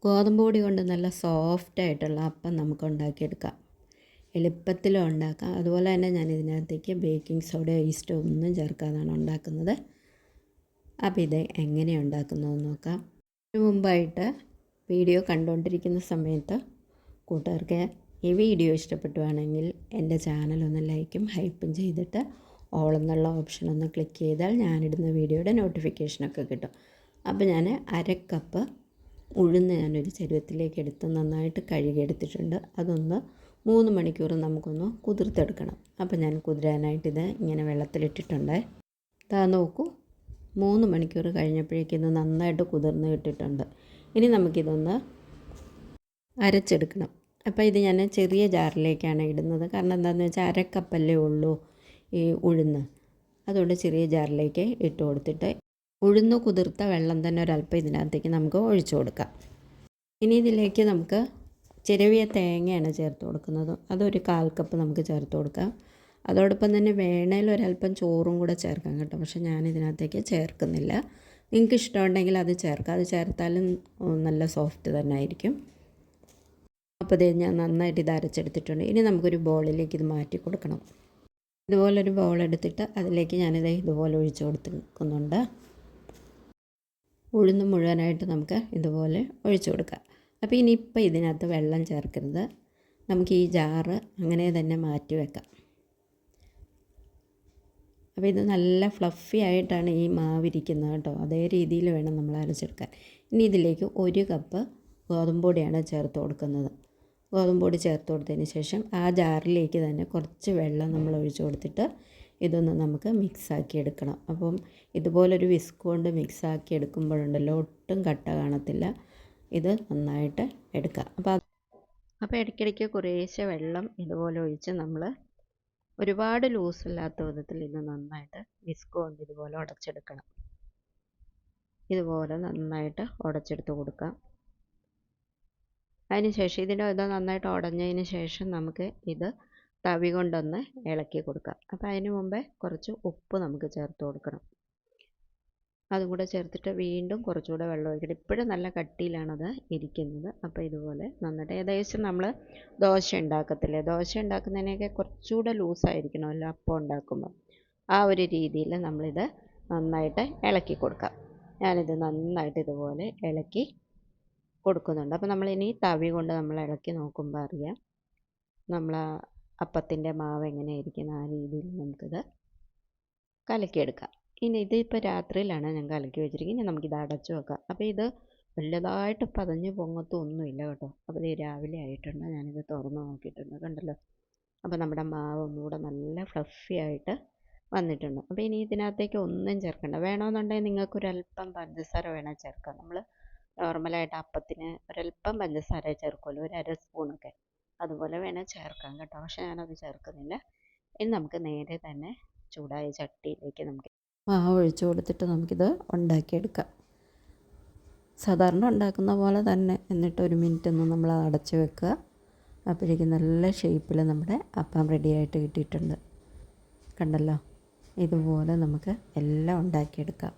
ഗോതമ്പ് പൊടി കൊണ്ട് നല്ല സോഫ്റ്റായിട്ടുള്ള അപ്പം നമുക്ക് ഉണ്ടാക്കിയെടുക്കാം. എളുപ്പത്തിലും ഉണ്ടാക്കാം. അതുപോലെ തന്നെ ഞാൻ ഇതിനകത്തേക്ക് ബേക്കിംഗ് സോഡ, ഈസ്റ്റോ ഒന്നും ചേർക്കാതാണ് ഉണ്ടാക്കുന്നത്. അപ്പോൾ ഇത് എങ്ങനെ ഉണ്ടാക്കുന്നതെന്ന് നോക്കാം. ഇതിനു മുമ്പായിട്ട് വീഡിയോ കണ്ടുകൊണ്ടിരിക്കുന്ന സമയത്ത് കൂട്ടുകാർക്ക് ഈ വീഡിയോ ഇഷ്ടപ്പെട്ടുവാണെങ്കിൽ എൻ്റെ ചാനലൊന്ന് ലൈക്കും ഹൈപ്പും ചെയ്തിട്ട് ഓൾ എന്നുള്ള ഓപ്ഷൻ ഒന്ന് ക്ലിക്ക് ചെയ്താൽ ഞാനിടുന്ന വീഡിയോയുടെ നോട്ടിഫിക്കേഷനൊക്കെ കിട്ടും. അപ്പോൾ ഞാൻ അരക്കപ്പ് ഉഴുന്ന് ഞാനൊരു ചരുവത്തിലേക്ക് എടുത്ത് നന്നായിട്ട് കഴുകിയെടുത്തിട്ടുണ്ട്. അതൊന്ന് 3 മണിക്കൂർ നമുക്കൊന്ന് കുതിർത്തെടുക്കണം. അപ്പോൾ ഞാൻ കുതിരാനായിട്ടിത് ഇങ്ങനെ വെള്ളത്തിലിട്ടിട്ടുണ്ട്. ഇതാ നോക്കൂ, 3 മണിക്കൂർ കഴിഞ്ഞപ്പോഴേക്കും ഇത് നന്നായിട്ട് കുതിർന്ന് കിട്ടിയിട്ടുണ്ട്. ഇനി നമുക്കിതൊന്ന് അരച്ചെടുക്കണം. അപ്പോൾ ഇത് ഞാൻ ചെറിയ ജാറിലേക്കാണ് ഇടുന്നത്. കാരണം എന്താണെന്ന് വെച്ചാൽ അരക്കപ്പല്ലേ ഉള്ളൂ ഈ ഉഴുന്ന്. അതുകൊണ്ട് ചെറിയ ജാറിലേക്ക് ഇട്ട് കൊടുത്തിട്ട് ഉഴുന്ന് കുതിർത്ത വെള്ളം തന്നെ ഒരല്പം ഇതിനകത്തേക്ക് നമുക്ക് ഒഴിച്ചു കൊടുക്കാം. ഇനി ഇതിലേക്ക് നമുക്ക് ചിരവിയ തേങ്ങയാണ് ചേർത്ത് കൊടുക്കുന്നത്. അതൊരു 1/4 കപ്പ് നമുക്ക് ചേർത്ത് കൊടുക്കാം. അതോടൊപ്പം തന്നെ വേണേൽ ഒരല്പം ചോറും കൂടെ ചേർക്കാം കേട്ടോ. പക്ഷേ ഞാനിതിനകത്തേക്ക് ചേർക്കുന്നില്ല. നിങ്ങൾക്ക് ഇഷ്ടമുണ്ടെങ്കിൽ അത് ചേർക്കാം. അത് ചേർത്താലും നല്ല സോഫ്റ്റ് തന്നെ ആയിരിക്കും. അപ്പോൾ ഇത് ഞാൻ നന്നായിട്ട് ഇത് അരച്ചെടുത്തിട്ടുണ്ട്. ഇനി നമുക്കൊരു ബൗളിലേക്ക് ഇത് മാറ്റി കൊടുക്കണം. ഇതുപോലൊരു ബൗൾ എടുത്തിട്ട് അതിലേക്ക് ഞാനിത് ഇതുപോലെ ഒഴിച്ച് കൊടുക്കുന്നുണ്ട്. ഉഴുന്ന് മുഴുവനായിട്ട് നമുക്ക് ഇതുപോലെ ഒഴിച്ചു കൊടുക്കാം. അപ്പോൾ ഇനിയിപ്പോൾ ഇതിനകത്ത് വെള്ളം ചേർക്കരുത്. നമുക്ക് ഈ ജാറ് അങ്ങനെ തന്നെ മാറ്റി വെക്കാം. അപ്പോൾ ഇത് നല്ല ഫ്ലഫി ആയിട്ടാണ് ഈ മാവിരിക്കുന്നത് കേട്ടോ. അതേ രീതിയിൽ വേണം നമ്മൾ അരച്ചെടുക്കാൻ. ഇനി ഇതിലേക്ക് 1 കപ്പ് ഗോതമ്പ് പൊടിയാണ് ചേർത്ത് കൊടുക്കുന്നത്. ഗോതമ്പ് പൊടി ചേർത്ത് കൊടുത്തതിന് ശേഷം ആ ജാറിലേക്ക് തന്നെ കുറച്ച് വെള്ളം നമ്മൾ ഒഴിച്ചു കൊടുത്തിട്ട് ഇതൊന്ന് നമുക്ക് മിക്സാക്കി എടുക്കണം. അപ്പം ഇതുപോലൊരു വിസ്ക് കൊണ്ട് മിക്സാക്കി എടുക്കുമ്പോഴുണ്ടല്ലോ ഒട്ടും കട്ട കാണത്തില്ല. ഇത് നന്നായിട്ട് എടുക്കാം. അപ്പോൾ ഇടയ്ക്കിടയ്ക്ക് കുറേശ്ശെ വെള്ളം ഇതുപോലെ ഒഴിച്ച് നമ്മൾ ഒരുപാട് ലൂസില്ലാത്ത വിധത്തിൽ ഇത് നന്നായിട്ട് വിസ്ക് കൊണ്ട് ഇതുപോലെ ഉടച്ചെടുക്കണം. ഇതുപോലെ നന്നായിട്ട് ഉടച്ചെടുത്ത് കൊടുക്കാം. അതിന് ശേഷം ഇത് നന്നായിട്ട് ഉടഞ്ഞതിന് ശേഷം നമുക്ക് ഇത് തവി കൊണ്ടൊന്ന് ഇളക്കി കൊടുക്കാം. അപ്പോൾ അതിന് മുമ്പേ കുറച്ച് ഉപ്പ് നമുക്ക് ചേർത്ത് കൊടുക്കണം. അതും കൂടെ ചേർത്തിട്ട് വീണ്ടും കുറച്ചുകൂടെ വെള്ളം ഒഴിക്കണം. ഇപ്പോഴും നല്ല കട്ടിയിലാണത് ഇരിക്കുന്നത്. അപ്പോൾ ഇതുപോലെ നന്നായിട്ട് ഏകദേശം നമ്മൾ ദോശ ഉണ്ടാക്കത്തില്ലേ, ദോശ ഉണ്ടാക്കുന്നതിനൊക്കെ കുറച്ചുകൂടെ ലൂസായിരിക്കണമല്ലോ അപ്പം ഉണ്ടാക്കുമ്പോൾ. ആ ഒരു രീതിയിൽ നമ്മളിത് നന്നായിട്ട് ഇളക്കി കൊടുക്കാം. ഞാനിത് നന്നായിട്ട് ഇതുപോലെ ഇളക്കി കൊടുക്കുന്നുണ്ട്. അപ്പോൾ നമ്മളിനി തവി കൊണ്ട് നമ്മൾ ഇളക്കി നോക്കുമ്പോൾ അറിയാം നമ്മൾ അപ്പത്തിൻ്റെ മാവ് എങ്ങനെയായിരിക്കും. ആ രീതിയിൽ നമുക്കിത് കലക്കിയെടുക്കാം. ഇനി ഇതിപ്പോൾ രാത്രിയിലാണ് ഞാൻ കലക്കി വെച്ചിരിക്കുന്നത്. ഇനി നമുക്കിത് അടച്ചു വെക്കാം. അപ്പോൾ ഇത് വലുതായിട്ട് പതഞ്ഞ് പൊങ്ങത്തൊന്നുമില്ല കേട്ടോ. അപ്പോൾ ഇത് രാവിലെ ആയിട്ടുണ്ട്. ഞാനിത് തുറന്ന് നോക്കിയിട്ടുണ്ട്, കണ്ടല്ലോ. അപ്പോൾ നമ്മുടെ മാവ് ഒന്നുകൂടെ നല്ല ഫ്ലഫി ആയിട്ട് വന്നിട്ടുണ്ട്. അപ്പോൾ ഇനി ഇതിനകത്തേക്ക് ഒന്നും ചേർക്കണ്ട. വേണമെന്നുണ്ടെങ്കിൽ നിങ്ങൾക്കൊരല്പം പഞ്ചസാര വേണേൽ ചേർക്കാം. നമ്മൾ നോർമലായിട്ട് അപ്പത്തിന് ഒരല്പം പഞ്ചസാര ചേർക്കുമല്ലോ, ഒരു 1/2 സ്പൂണൊക്കെ. അതുപോലെ വേണേൽ ചേർക്കാം കേട്ടോ. പക്ഷേ ഞാനത് ചേർക്കുന്നില്ല. ഇനി നമുക്ക് നേരെ തന്നെ ചൂടായ ചട്ടിയിലേക്ക് നമുക്ക് മാവ് ഒഴിച്ച് കൊടുത്തിട്ട് നമുക്കിത് ഉണ്ടാക്കിയെടുക്കാം. സാധാരണ ഉണ്ടാക്കുന്ന പോലെ തന്നെ. എന്നിട്ട് 1 മിനിറ്റ് ഒന്ന് നമ്മൾ അടച്ച് വെക്കുക. അപ്പോഴേക്കും നല്ല ഷേപ്പിൽ നമ്മുടെ അപ്പം റെഡിയായിട്ട് കിട്ടിയിട്ടുണ്ട്, കണ്ടല്ലോ. ഇതുപോലെ നമുക്ക് എല്ലാം ഉണ്ടാക്കിയെടുക്കാം.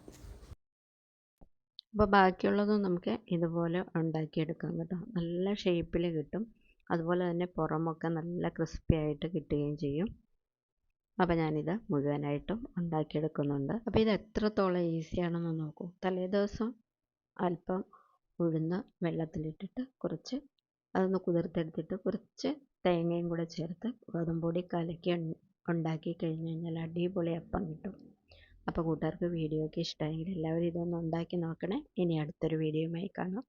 അപ്പോൾ ബാക്കിയുള്ളതും നമുക്ക് ഇതുപോലെ ഉണ്ടാക്കിയെടുക്കാം കേട്ടോ. നല്ല ഷേപ്പിൽ കിട്ടും. അതുപോലെ തന്നെ പുറമൊക്കെ നല്ല ക്രിസ്പി ആയിട്ട് കിട്ടുകയും ചെയ്യും. അപ്പോൾ ഞാനിത് മുഴുവനായിട്ടും ഉണ്ടാക്കിയെടുക്കുന്നുണ്ട്. അപ്പോൾ ഇത് എത്രത്തോളം ഈസിയാണെന്ന് നോക്കൂ. തലേദിവസം അല്പം ഉഴുന്ന് വെള്ളത്തിലിട്ടിട്ട് കുറച്ച് അതൊന്ന് കുതിർത്തെടുത്തിട്ട് കുറച്ച് തേങ്ങയും കൂടെ ചേർത്ത് ഗോതമ്പ് പൊടി കലക്കി ഉണ്ടാക്കി കഴിഞ്ഞ് കഴിഞ്ഞാൽ അടിപൊളി അപ്പം കിട്ടും. അപ്പോൾ കൂട്ടുകാർക്ക് വീഡിയോ ഒക്കെ ഇഷ്ടമായെങ്കിൽ എല്ലാവരും ഇതൊന്ന് ഉണ്ടാക്കി നോക്കണേ. ഇനി അടുത്തൊരു വീഡിയോയുമായി കാണാം.